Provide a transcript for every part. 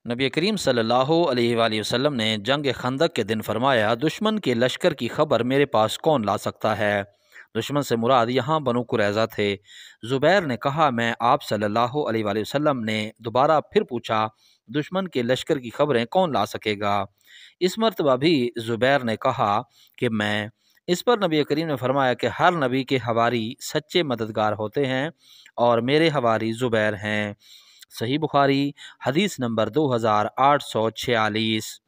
نبی کریم صلی اللہ علیہ وآلہ وسلم نے جنگ خندق کے دن فرمایا، دشمن کے لشکر کی خبر میرے پاس کون لا سکتا ہے؟ دشمن سے مراد یہاں بنو قریظہ تھے۔ زبیر نے کہا، میں آپ صلی اللہ علیہ وآلہ وسلم نے دوبارہ پھر پوچھا، دشمن کے لشکر کی خبریں کون لا سکے گا؟ اس مرتبہ بھی زبیر نے کہا کہ میں۔ اس پر نبی کریم نے فرمایا کہ ہر نبی کے حواری سچے مددگار ہوتے ہیں اور میرے حواری زبیر ہیں۔ صحیح بخاری حدیث نمبر 2846۔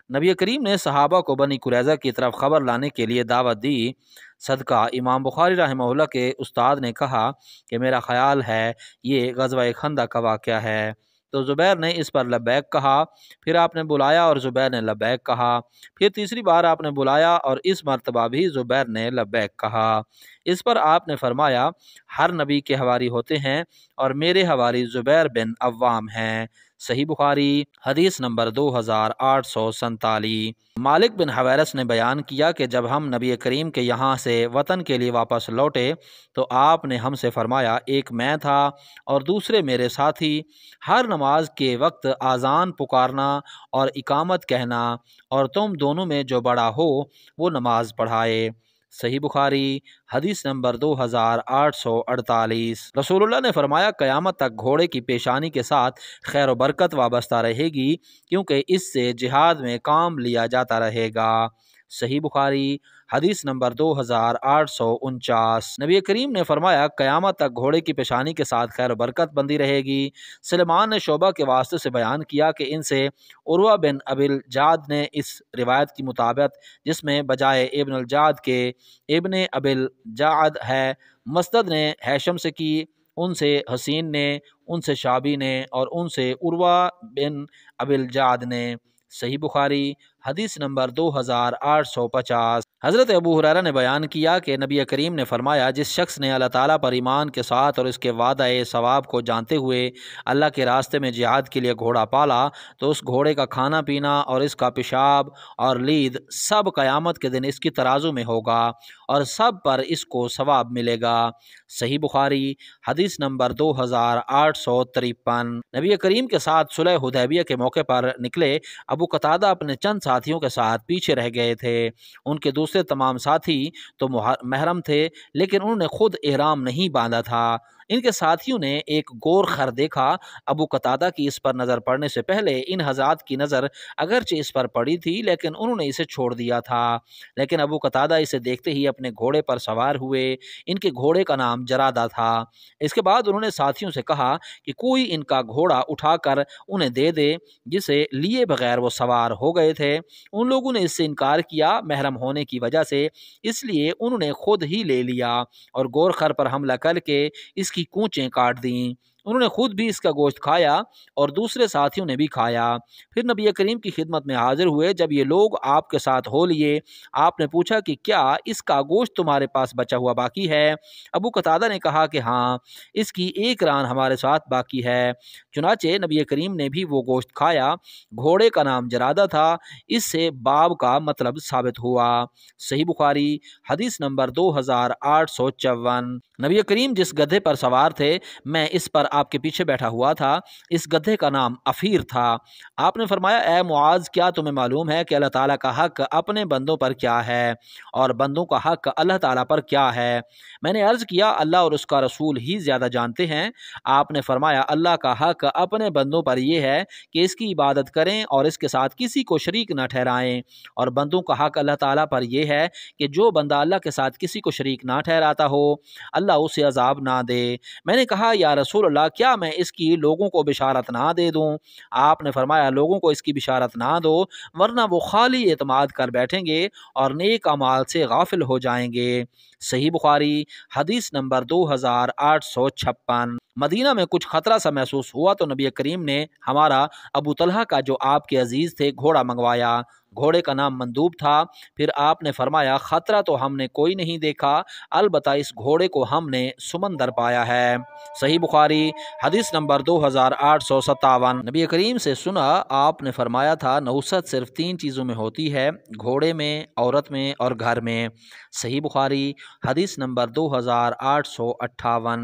نبی کریم نے صحابہ کو بنی قریظہ کی طرف خبر لانے کے لیے دعوت دی۔ صدقہ امام بخاری رحمہ اللہ کے استاد نے کہا کہ میرا خیال ہے یہ غزوہ خندق کا واقعہ ہے، تو زبیر نے اس پر لبیک کہا۔ پھر آپ نے بلایا اور زبیر نے لبیک کہا۔ پھر تیسری بار آپ نے بلایا اور اس مرتبہ بھی زبیر نے لبیک کہا۔ اس پر آپ نے فرمایا، ہر نبی کے حواری ہوتے ہیں اور میرے حواری زبیر بن عوام ہیں۔ صحیح بخاری حدیث نمبر 2847۔ مالک بن حویرث نے بیان کیا کہ جب ہم نبی کریم کے یہاں سے وطن کے لیے واپس لوٹے تو آپ نے ہم سے فرمایا، ایک میں تھا اور دوسرے میرے ساتھی، ہر نماز کے وقت آذان پکارنا اور اقامت کہنا، اور تم دونوں میں جو بڑا ہو وہ نماز پڑھائے۔ صحیح بخاری حدیث نمبر 2848۔ رسول اللہ نے فرمایا، قیامت تک گھوڑے کی پیشانی کے ساتھ خیر و برکت وابستہ رہے گی، کیونکہ اس سے جہاد میں کام لیا جاتا رہے گا۔ صحیح بخاری حدیث نمبر 2849۔ نبی کریم نے فرمایا، قیامت تک گھوڑے کی پیشانی کے ساتھ خیر و برکت بندی رہے گی۔ سلیمان نے شعبہ کے واسطے سے بیان کیا کہ ان سے عروہ بن ابی الجعد نے اس روایت کی مطابق، جس میں بجائے ابن الجعد کے ابن ابی الجعد ہے، مسدد نے ہیشم سے کی، ان سے حسین نے، ان سے شعبی نے، اور ان سے عروہ بن ابی الجعد نے۔ صحیح بخاری حدیث نمبر 2850۔ حضرت ابو ہریرہ نے بیان کیا کہ نبی کریم نے فرمایا، جس شخص نے اللہ تعالیٰ پر ایمان کے ساتھ اور اس کے وعدہ ثواب کو جانتے ہوئے اللہ کے راستے میں جہاد کے لیے گھوڑا پالا، تو اس گھوڑے کا کھانا پینا اور اس کا پیشاب اور لید سب قیامت کے دن اس کی ترازو میں ہوگا اور سب پر اس کو ثواب ملے گا۔ صحیح بخاری حدیث نمبر 2853۔ نبی کریم کے ساتھ صلح حدیبیہ کے موقع پر نکلے ابو قتادہ اپنے چند ساتھیوں کے ساتھ پیچھے رہ گئے تھے۔ ان کے دوسرے تمام ساتھی تو محرم تھے، لیکن انہوں نے خود احرام نہیں باندھا تھا۔ ان کے ساتھیوں نے ایک گور خر دیکھا۔ ابو قتادہ کی اس پر نظر پڑنے سے پہلے ان حضرات کی نظر اگرچہ اس پر پڑی تھی، لیکن انہوں نے اسے چھوڑ دیا تھا۔ لیکن ابو قتادہ اسے دیکھتے ہی اپنے گھوڑے پر سوار ہوئے۔ ان کے گھوڑے کا نام جرادہ تھا۔ اس کے بعد انہوں نے ساتھیوں سے کہا کہ کوئی ان کا گھوڑا اٹھا کر انہیں دے دے، جسے لیے بغیر وہ سوار ہو گئے تھے۔ ان لوگوں نے اس سے انکار کیا محرم ہونے کی وجہ سے، اس لیے انہوں نے خود ہی لے لیا اور گور خر پر حملہ کر کے اس کی کونچیں کاٹ دیں۔ انہوں نے خود بھی اس کا گوشت کھایا اور دوسرے ساتھیوں نے بھی کھایا۔ پھر نبی کریم کی خدمت میں حاضر ہوئے۔ جب یہ لوگ آپ کے ساتھ ہو لیے، آپ نے پوچھا کہ کیا اس کا گوشت تمہارے پاس بچا ہوا باقی ہے؟ ابو قتادہ نے کہا کہ ہاں، اس کی ایک ران ہمارے ساتھ باقی ہے۔ چنانچہ نبی کریم نے بھی وہ گوشت کھایا۔ گھوڑے کا نام جرادہ تھا۔ اس سے باب کا مطلب ثابت ہوا۔ صحیح بخاری حدیث نمبر 2854۔ نبی کریم جس گدھے پر سوار تھے، میں اس پر آپ کے پیچھے بیٹھا ہوا تھا۔ اس گدھے کا نام افیر تھا۔ آپ نے فرمایا، اے معاذ، کیا تمہیں معلوم ہے کہ اللہ تعالیٰ کا حق اپنے بندوں پر کیا ہے اور بندوں کا حق اللہ تعالیٰ پر کیا ہے؟ میں نے عرض کیا، اللہ اور اس کا رسول ہی زیادہ جانتے ہیں۔ آپ نے فرمایا، اللہ کا حق اپنے بندوں پر یہ ہے کہ اس کی عبادت کریں اور اس کے ساتھ کسی کو شریک نہ ٹھہرائیں، اور بندوں کا حق اللہ تعالیٰ پر یہ ہے کہ جو بندہ اللہ کے ساتھ کسی کو شریک نہ ٹھہراتا ہو، اللہ اسے عذاب نہ دے۔ میں نے کہا، یا رسول اللہ، کیا میں اس کی لوگوں کو بشارت نہ دے دوں؟ آپ نے فرمایا، لوگوں کو اس کی بشارت نہ دو، ورنہ وہ خالی اعتماد کر بیٹھیں گے اور نیک اعمال سے غافل ہو جائیں گے۔ صحیح بخاری حدیث نمبر 2856۔ مدینہ میں کچھ خطرہ سا محسوس ہوا تو نبی کریم نے ہمارا ابو طلحہ کا، جو آپ کے عزیز تھے، گھوڑا منگوایا۔ گھوڑے کا نام مندوب تھا۔ پھر آپ نے فرمایا، خطرہ تو ہم نے کوئی نہیں دیکھا، البتہ اس گھوڑے کو ہم نے سمندر پایا ہے۔ صحیح بخاری حدیث نمبر 2857۔ نبی کریم سے سنا، آپ نے فرمایا تھا، نحوست صرف 3 چیزوں میں ہوتی ہے: گھوڑے میں، عورت میں اور گھر میں۔ صحیح بخاری حدیث نمبر 2858۔